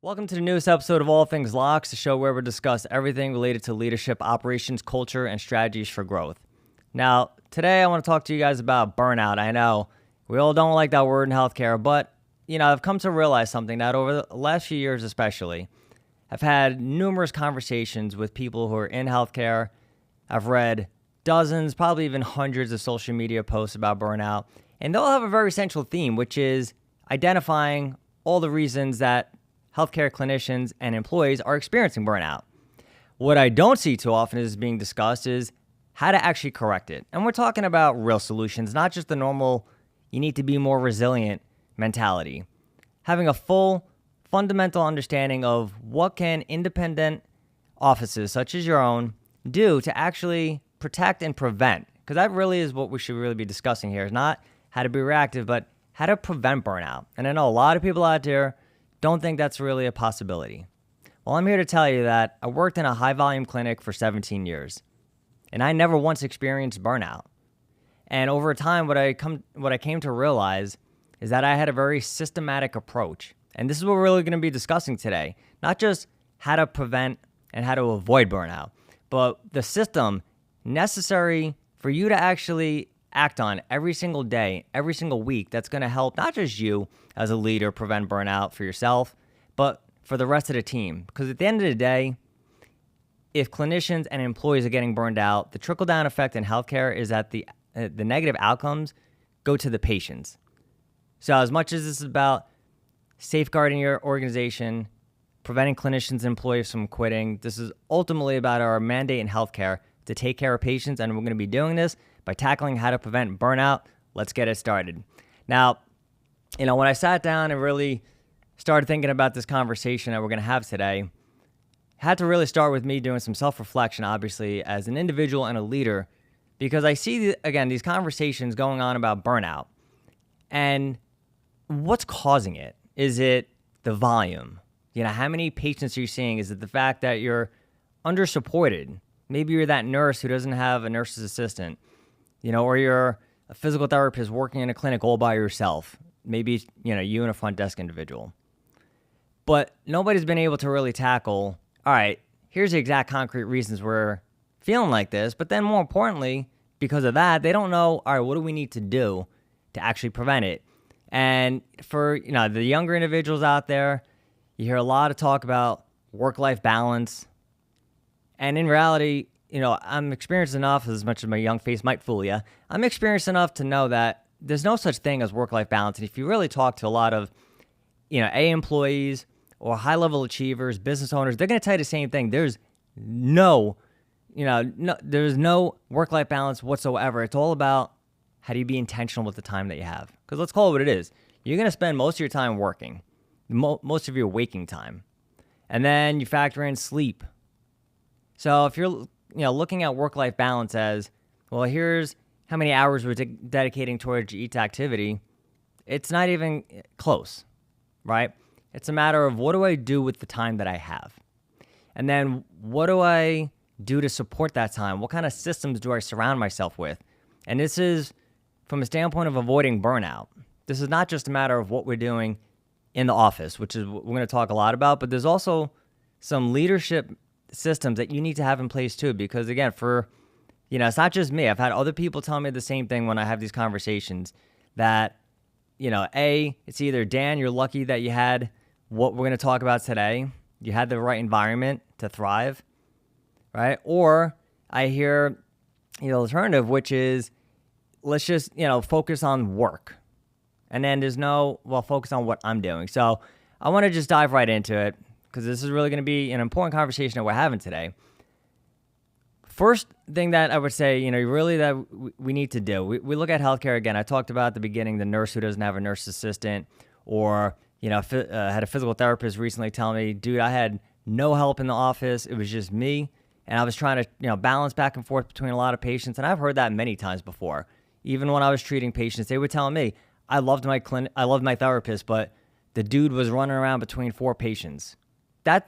Welcome to the newest episode of All Things LOCS, the show where we discuss everything related to leadership, operations, culture, and strategies for growth. Now, today I want to talk to you guys about burnout. I know we all don't like that word in healthcare, but I've come to realize something that over the last few years especially, I've had numerous conversations with people who are in healthcare. I've read dozens, probably even hundreds of social media posts about burnout, and they'll have a very central theme, which is identifying all the reasons that healthcare clinicians and employees are experiencing burnout. What I don't see too often is being discussed is how to actually correct it. And we're talking about real solutions, not just the normal, you need to be more resilient mentality. Having a full, fundamental understanding of what can independent offices, such as your own, do to actually protect and prevent. Because that really is what we should really be discussing here, is not how to be reactive, but how to prevent burnout. And I know a lot of people out there don't think that's really a possibility. Well, I'm here to tell you that I worked in a high-volume clinic for 17 years, and I never once experienced burnout. And over time, what I came to realize is that I had a very systematic approach. And this is what we're really going to be discussing today. Not just how to prevent and how to avoid burnout, but the system necessary for you to actually act on every single day, every single week that's going to help not just you as a leader prevent burnout for yourself, but for the rest of the team. Because at the end of the day, if clinicians and employees are getting burned out, the trickle-down effect in healthcare is that the negative outcomes go to the patients. So as much as this is about safeguarding your organization, preventing clinicians and employees from quitting, this is ultimately about our mandate in healthcare to take care of patients, and we're going to be doing this by tackling how to prevent burnout. Let's get it started. Now, when I sat down and really started thinking about this conversation that we're going to have today, I had to really start with me doing some self-reflection, obviously, as an individual and a leader, because I see, again, these conversations going on about burnout. And what's causing it? Is it the volume? How many patients are you seeing? Is it the fact that you're under-supported? Maybe you're that nurse who doesn't have a nurse's assistant, or you're a physical therapist working in a clinic all by yourself. Maybe, you and a front desk individual. But nobody's been able to really tackle, all right, here's the exact concrete reasons we're feeling like this. But then more importantly, because of that, they don't know, all right, what do we need to do to actually prevent it? And for, the younger individuals out there, you hear a lot of talk about work-life balance. And in reality, I'm experienced enough, as much as my young face might fool you, I'm experienced enough to know that there's no such thing as work-life balance. And if you really talk to a lot of, employees or high-level achievers, business owners, they're going to tell you the same thing. There's there's no work-life balance whatsoever. It's all about how do you be intentional with the time that you have. Because let's call it what it is. You're going to spend most of your time working, most of your waking time. And then you factor in sleep. So if you're looking at work-life balance as, well, here's how many hours we're dedicating towards each activity, it's not even close, right? It's a matter of what do I do with the time that I have? And then what do I do to support that time? What kind of systems do I surround myself with? And this is from a standpoint of avoiding burnout. This is not just a matter of what we're doing in the office, which is what we're going to talk a lot about, but there's also some leadership systems that you need to have in place too, because again, it's not just me. I've had other people tell me the same thing when I have these conversations that, it's either, Dan, you're lucky that you had what we're going to talk about today. You had the right environment to thrive, right? Or I hear, the alternative, which is, let's just, focus on work. And then there's focus on what I'm doing. So I want to just dive right into it, because this is really going to be an important conversation that we're having today. First thing that I would say, really that we need to do, we look at healthcare again. I talked about at the beginning, the nurse who doesn't have a nurse assistant, or, had a physical therapist recently tell me, dude, I had no help in the office. It was just me. And I was trying to, balance back and forth between a lot of patients. And I've heard that many times before. Even when I was treating patients, they were telling me, I loved my therapist, but the dude was running around between 4 patients. How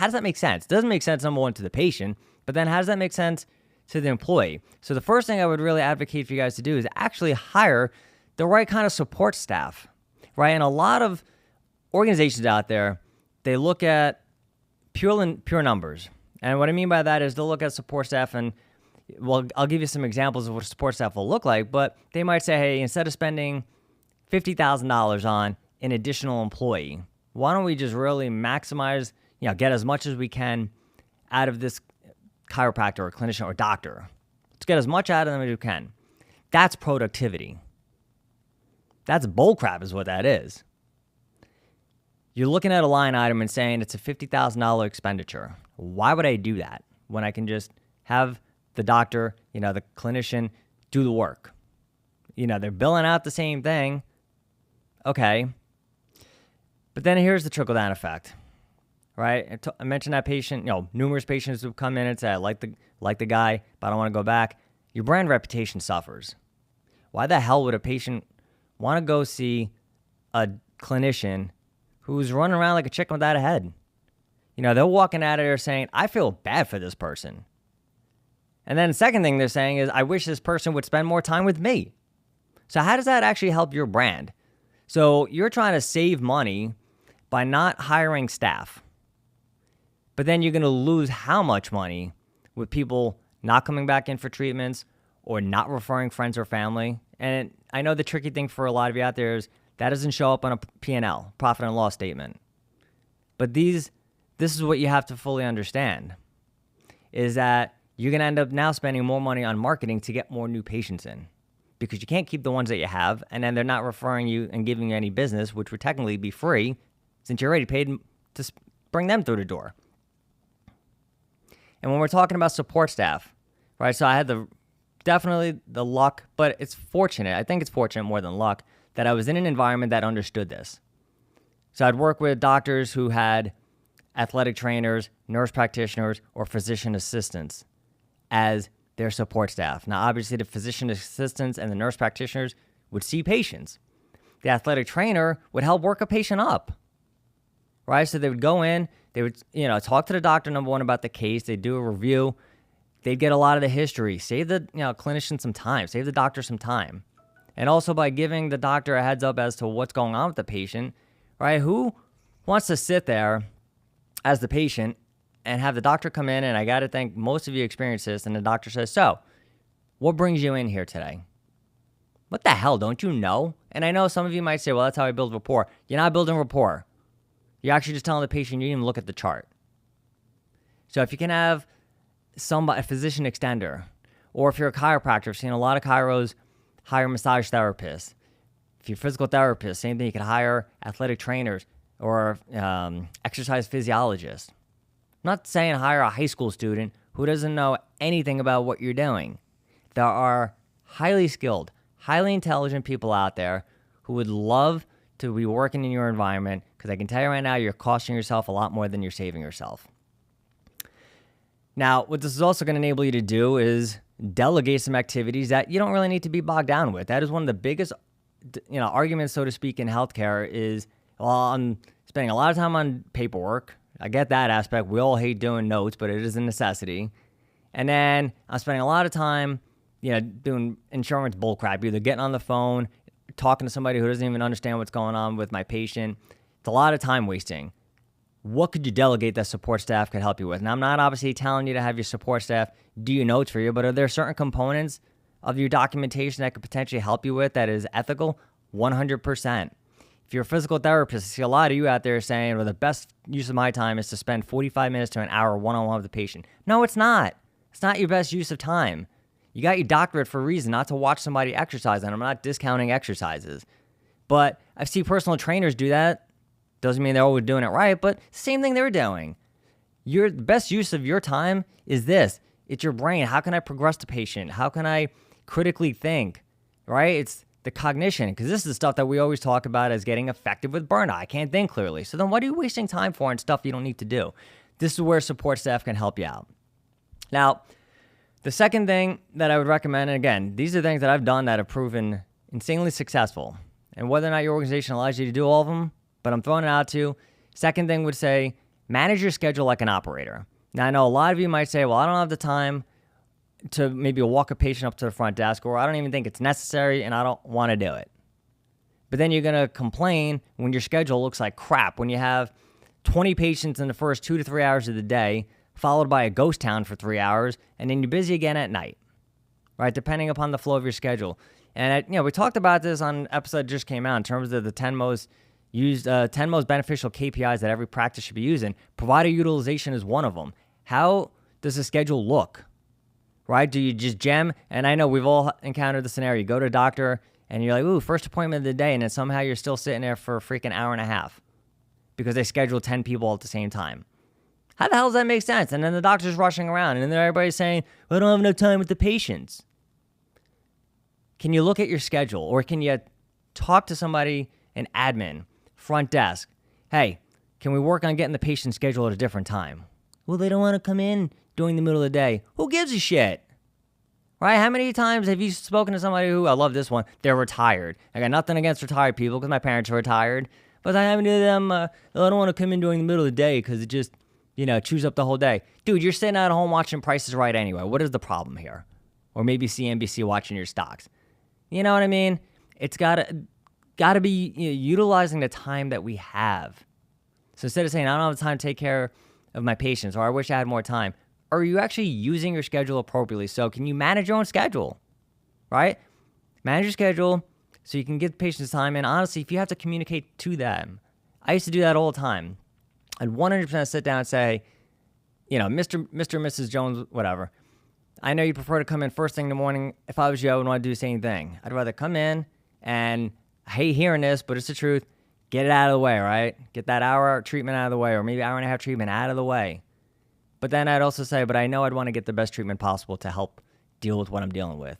does that make sense? It doesn't make sense, number one, to the patient, but then how does that make sense to the employee? So the first thing I would really advocate for you guys to do is actually hire the right kind of support staff, right? And a lot of organizations out there, they look at pure numbers. And what I mean by that is they'll look at support staff and, well, I'll give you some examples of what support staff will look like, but they might say, hey, instead of spending $50,000 on an additional employee, why don't we just really maximize, get as much as we can out of this chiropractor or clinician or doctor. Let's get as much out of them as we can. That's productivity. That's bullcrap is what that is. You're looking at a line item and saying it's a $50,000 expenditure. Why would I do that when I can just have the doctor, the clinician do the work? They're billing out the same thing. Okay. But then here's the trickle-down effect, right? I mentioned that patient, numerous patients who come in and say, I like the guy, but I don't want to go back. Your brand reputation suffers. Why the hell would a patient want to go see a clinician who's running around like a chicken without a head? They're walking out of there saying, I feel bad for this person. And then the second thing they're saying is, I wish this person would spend more time with me. So how does that actually help your brand? So you're trying to save money by not hiring staff. But then you're going to lose how much money with people not coming back in for treatments or not referring friends or family. And I know the tricky thing for a lot of you out there is that doesn't show up on a P&L, profit and loss statement. But this is what you have to fully understand, is that you're going to end up now spending more money on marketing to get more new patients in, because you can't keep the ones that you have, and then they're not referring you and giving you any business, which would technically be free since you already paid to bring them through the door. And when we're talking about support staff, right, so I had definitely the luck, but it's fortunate, I think it's fortunate more than luck, that I was in an environment that understood this. So I'd work with doctors who had athletic trainers, nurse practitioners, or physician assistants as their support staff. Now, obviously, the physician assistants and the nurse practitioners would see patients. The athletic trainer would help work a patient up, right? So they would go in, they would, talk to the doctor, number one, about the case. They'd do a review. They'd get a lot of the history, save the clinician some time, save the doctor some time. And also by giving the doctor a heads up as to what's going on with the patient, right? Who wants to sit there as the patient and have the doctor come in, and I got to think most of you experience this, and the doctor says, so, what brings you in here today? What the hell, don't you know? And I know some of you might say, well, that's how I build rapport. You're not building rapport. You're actually just telling the patient you didn't even look at the chart. So if you can have a physician extender, or if you're a chiropractor, I've seen a lot of chiros hire massage therapists. If you're a physical therapist, same thing, you can hire athletic trainers or exercise physiologists. I'm not saying hire a high school student who doesn't know anything about what you're doing. There are highly skilled, highly intelligent people out there who would love to be working in your environment, because I can tell you right now, you're costing yourself a lot more than you're saving yourself. Now, what this is also going to enable you to do is delegate some activities that you don't really need to be bogged down with. That is one of the biggest, arguments, so to speak, in healthcare is, well, I'm spending a lot of time on paperwork. I get that aspect. We all hate doing notes, but it is a necessity. And then I'm spending a lot of time, doing insurance bullcrap, either getting on the phone, talking to somebody who doesn't even understand what's going on with my patient. It's a lot of time wasting. What could you delegate that support staff could help you with? Now, I'm not obviously telling you to have your support staff do your notes for you, but are there certain components of your documentation that could potentially help you with that is ethical? 100%. If you're a physical therapist, I see a lot of you out there saying, well, the best use of my time is to spend 45 minutes to an hour one-on-one with the patient. No, it's not. It's not your best use of time. You got your doctorate for a reason, not to watch somebody exercise, and I'm not discounting exercises. But I see personal trainers do that. Doesn't mean they're always doing it right, but same thing they're doing. Your best use of your time is this. It's your brain. How can I progress the patient? How can I critically think, right? It's the cognition, because this is the stuff that we always talk about as getting effective with burnout. I can't think clearly. So then what are you wasting time for on stuff you don't need to do? This is where support staff can help you out. Now, the second thing that I would recommend, and again, these are things that I've done that have proven insanely successful. And whether or not your organization allows you to do all of them, but I'm throwing it out to you. Second thing would say, manage your schedule like an operator. Now, I know a lot of you might say, well, I don't have the time to maybe walk a patient up to the front desk, or I don't even think it's necessary and I don't want to do it. But then you're going to complain when your schedule looks like crap, when you have 20 patients in the first 2 to 3 hours of the day, followed by a ghost town for 3 hours, and then you're busy again at night, right? Depending upon the flow of your schedule. And we talked about this on an episode that just came out in terms of the 10 most beneficial KPIs that every practice should be using. Provider utilization is one of them. How does the schedule look, right? Do you just gem? And I know we've all encountered the scenario. You go to a doctor and you're like, ooh, first appointment of the day, and then somehow you're still sitting there for a freaking hour and a half because they schedule 10 people at the same time. How the hell does that make sense? And then the doctor's rushing around, and then everybody's saying, well, I don't have enough time with the patients. Can you look at your schedule, or can you talk to somebody, an admin, front desk? Hey, can we work on getting the patient scheduled at a different time? Well, they don't want to come in during the middle of the day. Who gives a shit? Right? How many times have you spoken to somebody who, I love this one, they're retired. I got nothing against retired people because my parents are retired, but I haven't to them, I don't want to come in during the middle of the day because it just, chews up the whole day. Dude, you're sitting at home watching Price is Right anyway. What is the problem here? Or maybe CNBC watching your stocks. You know what I mean? It's got to be utilizing the time that we have. So instead of saying, I don't have time to take care of my patients, or I wish I had more time, are you actually using your schedule appropriately? So can you manage your own schedule, right? Manage your schedule so you can give patients time. And honestly, if you have to communicate to them, I used to do that all the time. I'd 100% sit down and say, Mr. and Mrs. Jones, whatever. I know you prefer to come in first thing in the morning. If I was you, I would want to do the same thing. I'd rather come in and I hate hearing this, but it's the truth. Get it out of the way, right? Get that hour treatment out of the way, or maybe hour and a half treatment out of the way. But then I'd also say, but I know I'd want to get the best treatment possible to help deal with what I'm dealing with.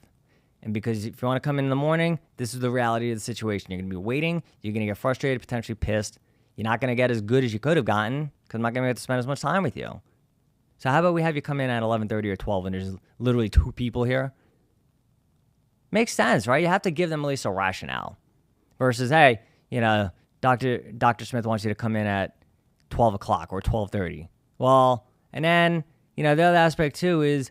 And because if you want to come in the morning, this is the reality of the situation. You're going to be waiting. You're going to get frustrated, potentially pissed. You're not going to get as good as you could have gotten because I'm not going to get to spend as much time with you. So how about we have you come in at 11:30 or 12 and there's literally 2 people here? Makes sense, right? You have to give them at least a rationale. Versus, hey, Dr. Smith wants you to come in at 12 o'clock or 12:30. Well, and then, the other aspect too is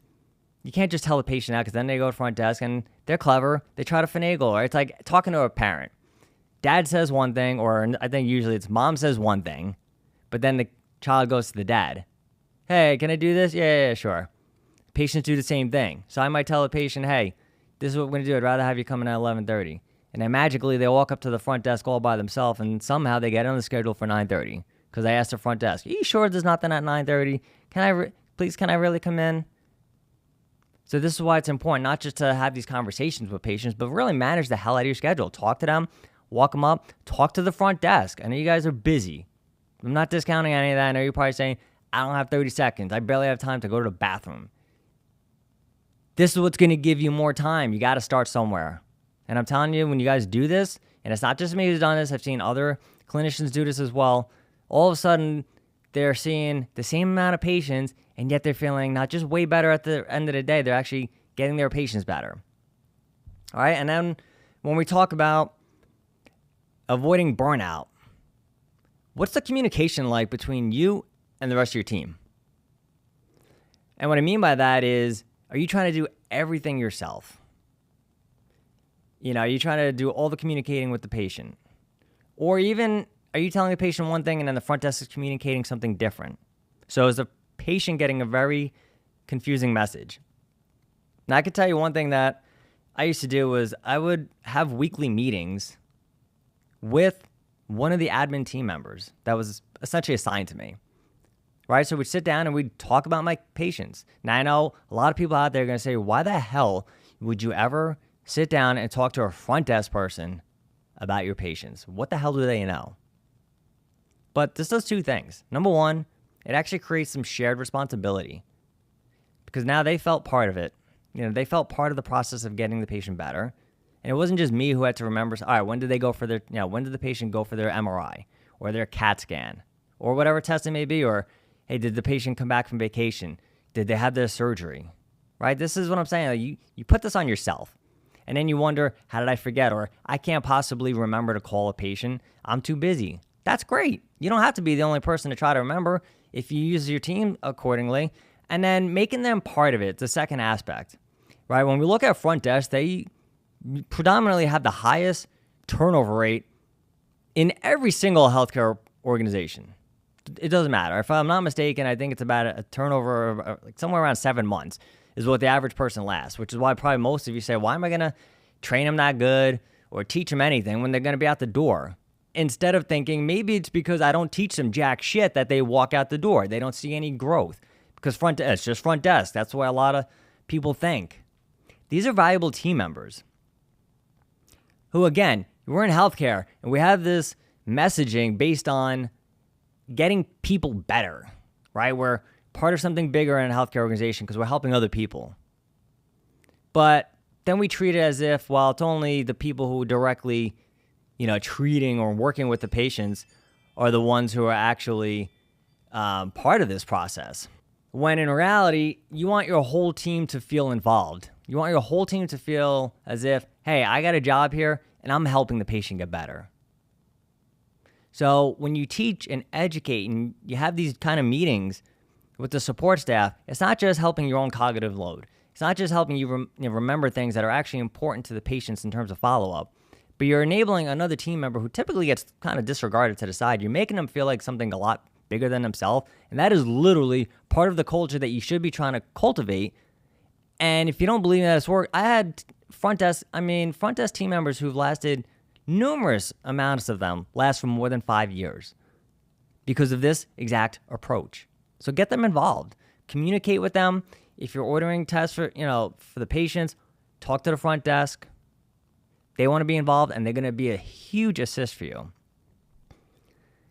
you can't just tell the patient out because then they go to front desk and they're clever. They try to finagle, right? It's like talking to a parent. Dad says one thing, or I think usually it's mom says one thing, but then the child goes to the dad. Hey, can I do this? Yeah, sure. Patients do the same thing. So I might tell the patient, hey, this is what we're going to do. I'd rather have you come in at 11:30. And then magically they walk up to the front desk all by themselves, and somehow they get on the schedule for 9:30 because I asked the front desk, are you sure there's nothing at 9:30? Can I really come in? So this is why it's important not just to have these conversations with patients, but really manage the hell out of your schedule. Talk to them, walk them up, talk to the front desk. I know you guys are busy. I'm not discounting any of that. I know you're probably saying, I don't have 30 seconds. I barely have time to go to the bathroom. This is what's going to give you more time. You got to start somewhere. And I'm telling you, when you guys do this, and it's not just me who's done this, I've seen other clinicians do this as well, all of a sudden they're seeing the same amount of patients, and yet they're feeling not just way better at the end of the day, they're actually getting their patients better. All right, and then when we talk about avoiding burnout, what's the communication like between you and the rest of your team? And what I mean by that is, are you trying to do everything yourself? Are you trying to do all the communicating with the patient? Or even, are you telling the patient one thing and then the front desk is communicating something different? So is the patient getting a very confusing message? Now, I could tell you one thing that I used to do was I would have weekly meetings with one of the admin team members that was essentially assigned to me. Right? So we'd sit down and we'd talk about my patients. Now, I know a lot of people out there are going to say, why the hell would you ever sit down and talk to a front desk person about your patients? What the hell do they know? But this does 2 things. Number one, it actually creates some shared responsibility because now they felt part of it. They felt part of the process of getting the patient better. And it wasn't just me who had to remember, all right, when did they go for their, when did the patient go for their MRI or their CAT scan or whatever test it may be, or hey, did the patient come back from vacation? Did they have their surgery? Right? This is what I'm saying. Like you put this on yourself. And then you wonder, how did I forget? Or I can't possibly remember to call a patient. I'm too busy. That's great. You don't have to be the only person to try to remember if you use your team accordingly. And then making them part of it, the second aspect. Right? When we look at front desk, they predominantly have the highest turnover rate in every single healthcare organization. It doesn't matter. If I'm not mistaken, I think it's about a turnover of like somewhere around 7 months is what the average person lasts, which is why probably most of you say, why am I going to train them that good or teach them anything when they're going to be out the door? Instead of thinking maybe it's because I don't teach them jack shit that they walk out the door. They don't see any growth because it's just front desk. That's what a lot of people think. These are valuable team members who, again, we're in healthcare and we have this messaging based on getting people better, right? We're part of something bigger in a healthcare organization because we're helping other people. But then we treat it as if, well, it's only the people who directly, treating or working with the patients are the ones who are actually part of this process. When in reality, you want your whole team to feel involved. You want your whole team to feel as if, hey, I got a job here and I'm helping the patient get better. So when you teach and educate and you have these kind of meetings with the support staff, it's not just helping your own cognitive load. It's not just helping you remember things that are actually important to the patients in terms of follow-up, but you're enabling another team member who typically gets kind of disregarded to the side. You're making them feel like something a lot bigger than themselves, and that is literally part of the culture that you should be trying to cultivate. And if you don't believe that it's work, I had front desk team members who've lasted numerous amounts of them last for more than 5 years because of this exact approach. So get them involved. Communicate with them. If you're ordering tests for the patients, talk to the front desk. They want to be involved, and they're going to be a huge assist for you.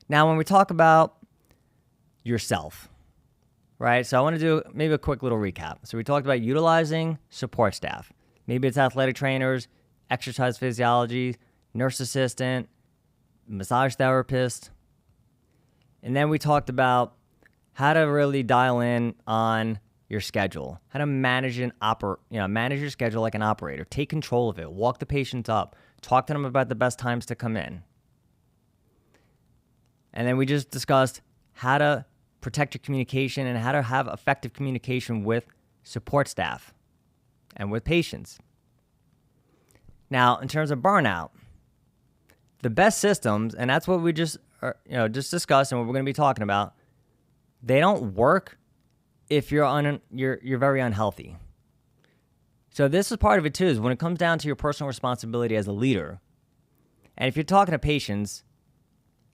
Now, when we talk about yourself, right? So I want to do maybe a quick little recap. So we talked about utilizing support staff. Maybe it's athletic trainers, exercise physiology, nurse assistant, massage therapist. And then we talked about how to really dial in on your schedule, how to manage manage your schedule like an operator. Take control of it. Walk the patients up. Talk to them about the best times to come in. And then we just discussed how to protect your communication and how to have effective communication with support staff and with patients. Now, in terms of burnout, the best systems, and that's what we just discussed and what we're going to be talking about, they don't work if you're very unhealthy. So this is part of it too, is when it comes down to your personal responsibility as a leader, and if you're talking to patients,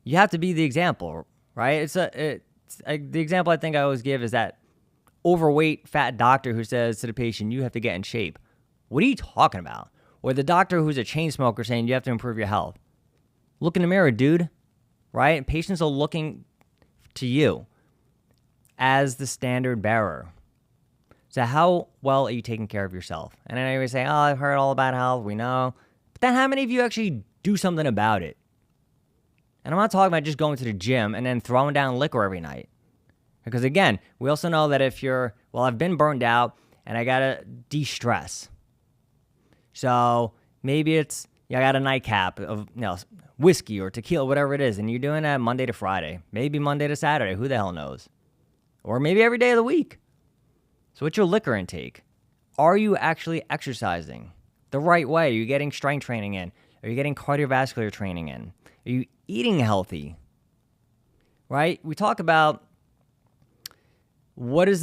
you have to be the example, right? The example I think I always give is that overweight, fat doctor who says to the patient, you have to get in shape. What are you talking about? Or the doctor who's a chain smoker saying you have to improve your health. Look in the mirror, dude, right? Patients are looking to you as the standard bearer. So how well are you taking care of yourself? And I always say, oh, I've heard all about health, we know. But then how many of you actually do something about it? And I'm not talking about just going to the gym and then throwing down liquor every night. Because again, we also know that if I've been burned out and I gotta de-stress. So maybe it's, I got a nightcap of whiskey or tequila, whatever it is, and you're doing that Monday to Friday, maybe Monday to Saturday, who the hell knows? Or maybe every day of the week. So what's your liquor intake? Are you actually exercising the right way? Are you getting strength training in? Are you getting cardiovascular training in? Are you eating healthy? Right? We talk about what is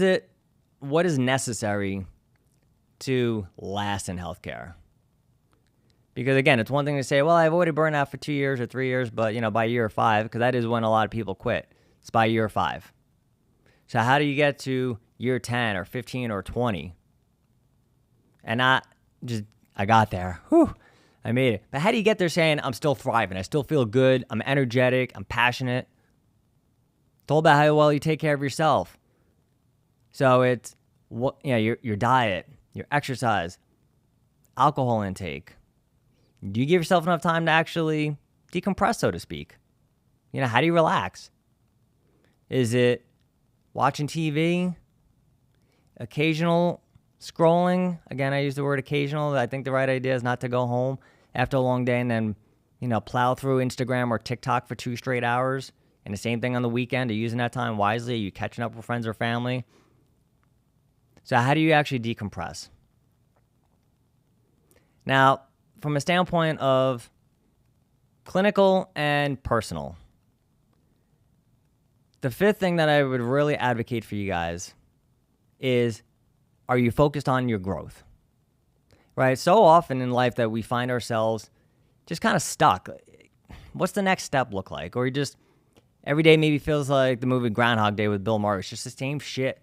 necessary to last in healthcare. Because again, it's one thing to say, well, I avoided burnout for 2 years or 3 years, but by year 5, because that is when a lot of people quit. It's by year 5. So how do you get to year 10 or 15 or 20? And not just, I got there. Whew, I made it. But how do you get there saying, I'm still thriving, I still feel good, I'm energetic, I'm passionate? It's all about how well you take care of yourself. So it's your diet, your exercise, alcohol intake. Do you give yourself enough time to actually decompress, so to speak? How do you relax? Is it watching TV? Occasional scrolling? Again, I use the word occasional. I think the right idea is not to go home after a long day and then, plow through Instagram or TikTok for 2 straight hours. And the same thing on the weekend. Are you using that time wisely? Are you catching up with friends or family? So how do you actually decompress? Now, from a standpoint of clinical and personal, The fifth thing that I would really advocate for you guys is, are you focused on your growth? Right? So often in life that we find ourselves just kind of stuck. What's the next step look like? Or you just, every day maybe feels like the movie Groundhog Day with Bill Murray. It's just the same shit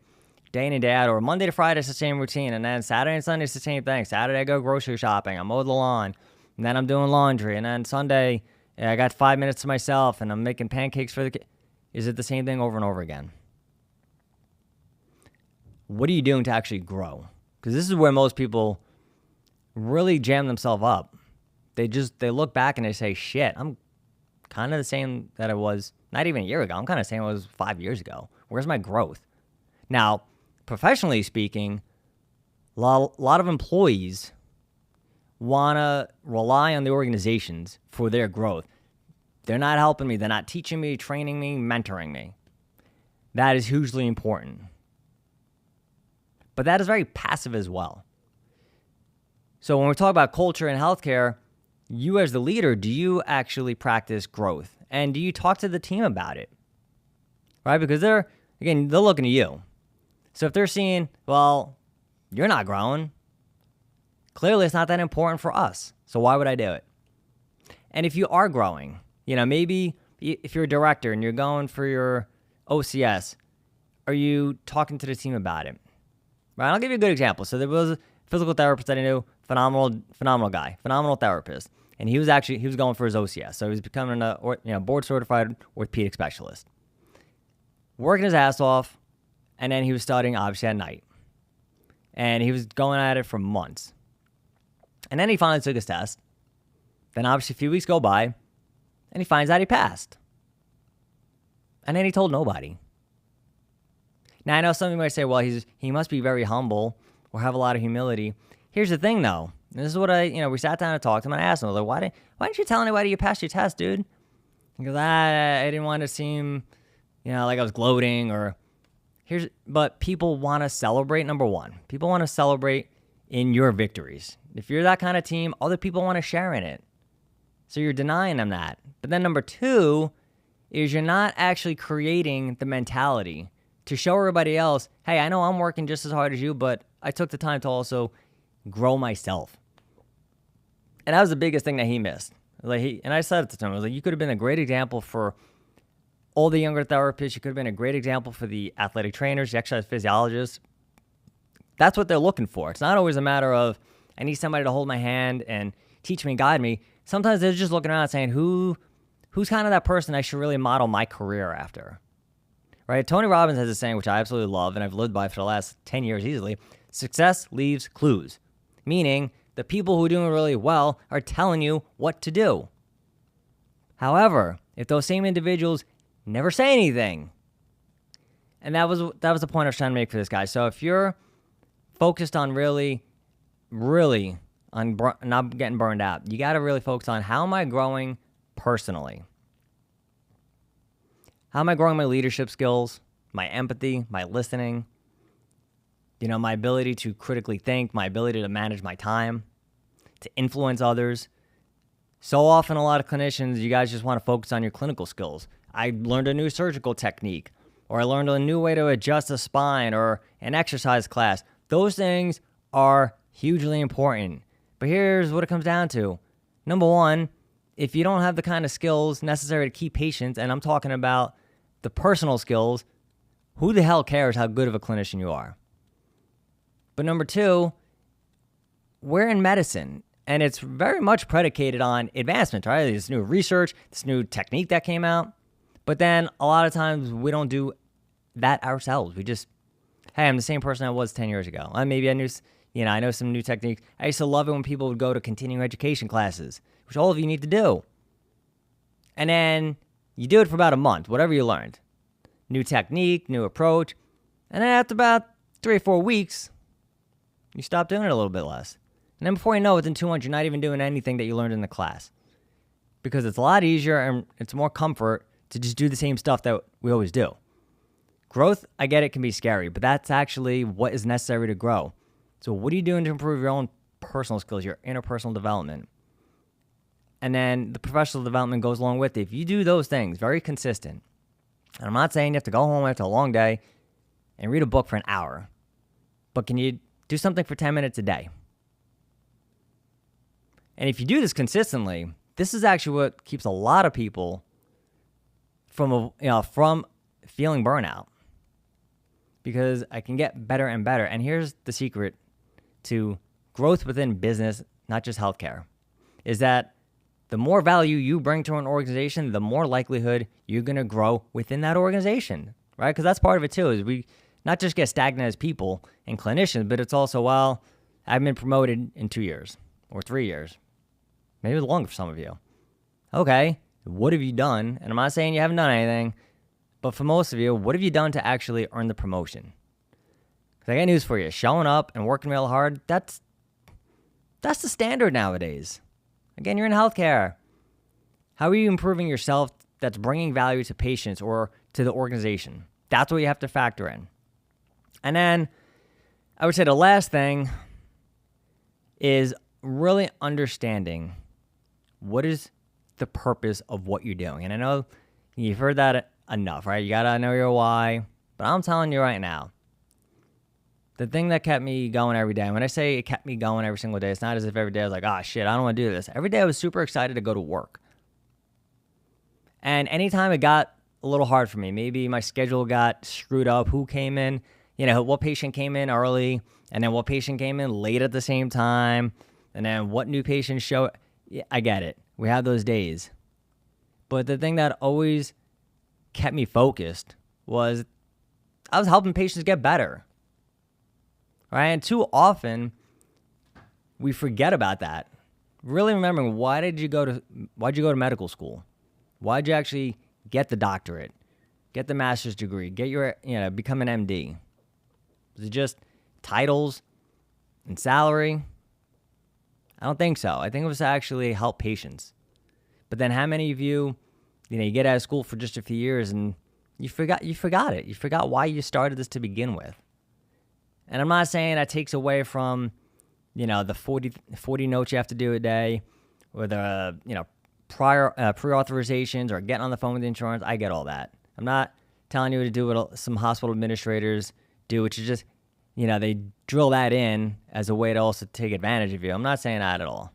day in and day out. Or Monday to Friday, it's the same routine. And then Saturday and Sunday, it's the same thing. Saturday, I go grocery shopping. I mow the lawn. And then I'm doing laundry. And then Sunday, I got 5 minutes to myself and I'm making pancakes for the kids. Is it the same thing over and over again? What are you doing to actually grow? Because this is where most people really jam themselves up. They look back and they say, shit, I'm kind of the same that I was not even a year ago. I'm kind of the same I was 5 years ago. Where's my growth? Now, professionally speaking, a lot of employees want to rely on the organizations for their growth. They're not helping me. They're not teaching me, training me, mentoring me. That is hugely important. But that is very passive as well. So when we talk about culture and healthcare, you as the leader, do you actually practice growth? And do you talk to the team about it? Right? Because they're looking at you. So if they're seeing, well, you're not growing, clearly it's not that important for us. So why would I do it? And if you are growing, maybe if you're a director and you're going for your OCS, are you talking to the team about it? Right? I'll give you a good example. So there was a physical therapist that I knew, phenomenal guy, phenomenal therapist. And he was going for his OCS. So he was becoming a board certified orthopedic specialist. Working his ass off. And then he was studying obviously at night. And he was going at it for months. And then he finally took his test. Then obviously a few weeks go by. And he finds out he passed. And then he told nobody. Now, I know some of you might say, well, he must be very humble or have a lot of humility. Here's the thing, though. This is what we sat down and talked to him and I asked him, I was like, why didn't you tell anybody you passed your test, dude? He goes, I didn't want to seem, like I was gloating but people want to celebrate, number one. People want to celebrate in your victories. If you're that kind of team, other people want to share in it. So you're denying them that. But then number two is you're not actually creating the mentality to show everybody else, hey, I know I'm working just as hard as you, but I took the time to also grow myself. And that was the biggest thing that he missed. And I said it to him, I was like, you could have been a great example for all the younger therapists. You could have been a great example for the athletic trainers, the exercise physiologists. That's what they're looking for. It's not always a matter of, I need somebody to hold my hand and teach me and guide me. Sometimes they're just looking around saying, who's kind of that person I should really model my career after? Right? Tony Robbins has a saying, which I absolutely love, and I've lived by for the last 10 years easily. Success leaves clues. Meaning, the people who are doing really well are telling you what to do. However, if those same individuals never say anything, and that was the point I was trying to make for this guy. So if you're focused on really on not getting burned out, you got to really focus on, how am I growing personally? How am I growing my leadership skills, my empathy, my listening, my ability to critically think, my ability to manage my time, to influence others. So often, a lot of clinicians, you guys just want to focus on your clinical skills. I learned a new surgical technique, or I learned a new way to adjust a spine, or an exercise class. Those things are hugely important. But here's what it comes down to. Number one, if you don't have the kind of skills necessary to keep patients, and I'm talking about the personal skills, who the hell cares how good of a clinician you are? But number two, we're in medicine, and it's very much predicated on advancement, right? This new research, this new technique that came out. But then a lot of times we don't do that ourselves. We just, hey, I'm the same person I was 10 years ago. Maybe I know some new techniques. I used to love it when people would go to continuing education classes, which all of you need to do. And then you do it for about a month, whatever you learned. New technique, new approach. And then after about 3 or 4 weeks, you stop doing it a little bit less. And then before you know it, within 2 months, you're not even doing anything that you learned in the class. Because it's a lot easier and it's more comfort to just do the same stuff that we always do. Growth, I get it, can be scary, but that's actually what is necessary to grow. So what are you doing to improve your own personal skills, your interpersonal development? And then the professional development goes along with it. If you do those things, very consistent, And I'm not saying you have to go home after a long day and read a book for an hour, but can you do something for 10 minutes a day? And if you do this consistently, this is actually what keeps a lot of people from feeling burnout, because I can get better and better. And here's the secret to growth within business, not just healthcare, is that the more value you bring to an organization, the more likelihood you're going to grow within that organization, right? Because that's part of it too, is we not just get stagnant as people and clinicians, but it's also, well, I've been promoted in 2 years or 3 years, maybe longer for some of you. Okay, what have you done? And I'm not saying you haven't done anything, but for most of you, what have you done to actually earn the promotion? Because I got news for you. Showing up and working real hard, that's the standard nowadays. Again, you're in healthcare. How are you improving yourself that's bringing value to patients or to the organization? That's what you have to factor in. And then I would say the last thing is really understanding what is the purpose of what you're doing. And I know you've heard that enough, right? You got to know your why. But I'm telling you right now, the thing that kept me going every day, and when I say it kept me going every single day, it's not as if every day I was like, oh shit, I don't want to do this. Every day I was super excited to go to work. And anytime it got a little hard for me, maybe my schedule got screwed up, who came in, what patient came in early, and then what patient came in late at the same time, and then what new patients show. Yeah, I get it. We have those days. But the thing that always kept me focused was I was helping patients get better. Right? And too often we forget about that. Really remembering, why'd you go to medical school? Why'd you actually get the doctorate, get the master's degree, get your, become an MD? Was it just titles and salary? I don't think so. I think it was to actually help patients. But then how many of you, you get out of school for just a few years and you forgot it. You forgot why you started this to begin with. And I'm not saying that takes away from, the 40 notes you have to do a day, or the, prior pre-authorizations, or getting on the phone with the insurance. I get all that. I'm not telling you to do what some hospital administrators do, which is just, they drill that in as a way to also take advantage of you. I'm not saying that at all.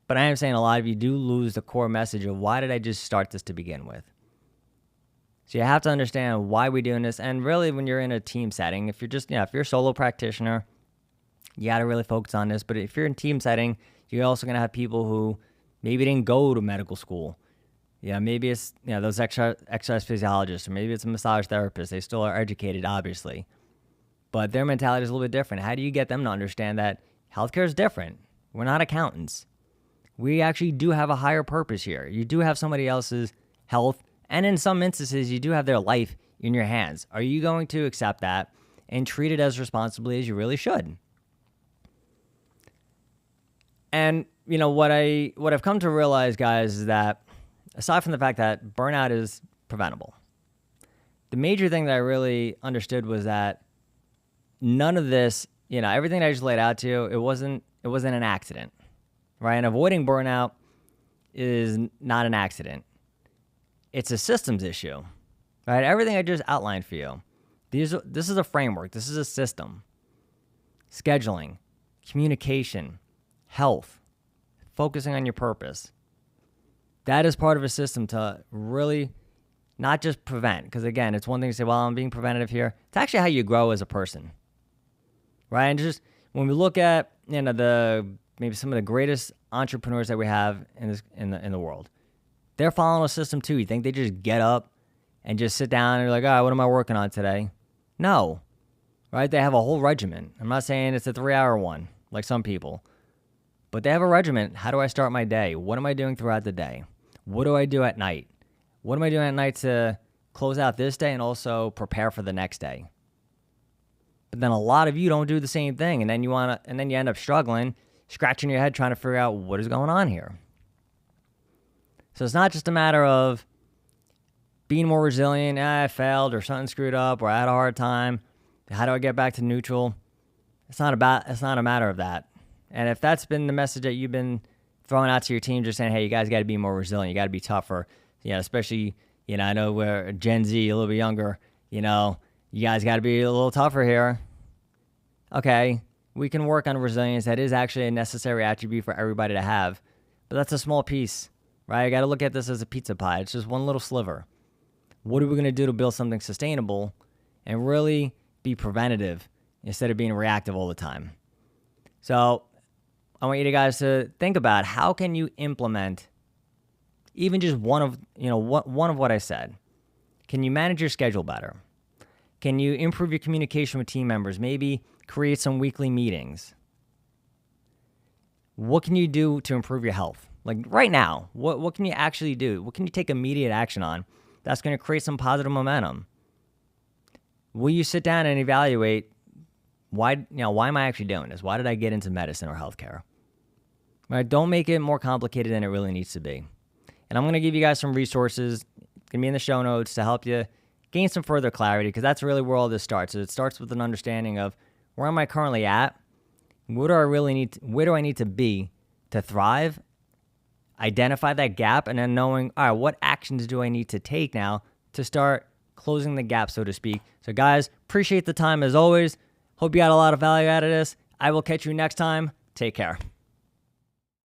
But I am saying a lot of you do lose the core message of, why did I just start this to begin with? So you have to understand why we're doing this. And really, when you're in a team setting, if you're just, if you're a solo practitioner, you got to really focus on this. But if you're in team setting, you're also going to have people who maybe didn't go to medical school. Maybe it's, those exercise physiologists, or maybe it's a massage therapist. They still are educated, obviously. But their mentality is a little bit different. How do you get them to understand that healthcare is different? We're not accountants. We actually do have a higher purpose here. You do have somebody else's health, and in some instances, you do have their life in your hands. Are you going to accept that and treat it as responsibly as you really should? And, what I've come to realize, guys, is that aside from the fact that burnout is preventable, the major thing that I really understood was that none of this, everything that I just laid out to you, it wasn't an accident, right? And avoiding burnout is not an accident. It's a systems issue, right? Everything I just outlined for you. This is a framework. This is a system. Scheduling, communication, health, focusing on your purpose. That is part of a system to really not just prevent. Because again, it's one thing to say, well, I'm being preventative here. It's actually how you grow as a person, right? And just when we look at, maybe some of the greatest entrepreneurs that we have in the world, they're following a system too. You think they just get up and just sit down and they're like, all right, what am I working on today? No, right? They have a whole regimen. I'm not saying it's a 3-hour one like some people, but they have a regimen. How do I start my day? What am I doing throughout the day? What do I do at night? What am I doing at night to close out this day and also prepare for the next day? But then a lot of you don't do the same thing, and then you end up struggling, scratching your head trying to figure out what is going on here. So it's not just a matter of being more resilient. I failed, or something screwed up, or I had a hard time. How do I get back to neutral? It's not a matter of that. And if that's been the message that you've been throwing out to your team, just saying, hey, you guys got to be more resilient, you got to be tougher, especially, I know we're Gen Z, a little bit younger. You guys got to be a little tougher here. Okay, we can work on resilience. That is actually a necessary attribute for everybody to have. But that's a small piece, right? I got to look at this as a pizza pie. It's just one little sliver. What are we going to do to build something sustainable and really be preventative instead of being reactive all the time? So I want you guys to think about how can you implement even just one of what I said. Can you manage your schedule better? Can you improve your communication with team members? Maybe create some weekly meetings. What can you do to improve your health? Like right now, what can you actually do? What can you take immediate action on that's going to create some positive momentum? Will you sit down and evaluate why am I actually doing this? Why did I get into medicine or healthcare? Right? Don't make it more complicated than it really needs to be. And I'm going to give you guys some resources. It's going to be in the show notes to help you gain some further clarity, because that's really where all this starts. So it starts with an understanding of where am I currently at? Where do I need to be to thrive? Identify that gap, and then knowing, all right, what actions do I need to take now to start closing the gap, so to speak. So guys, appreciate the time as always. Hope you got a lot of value out of this. I will catch you next time. Take care.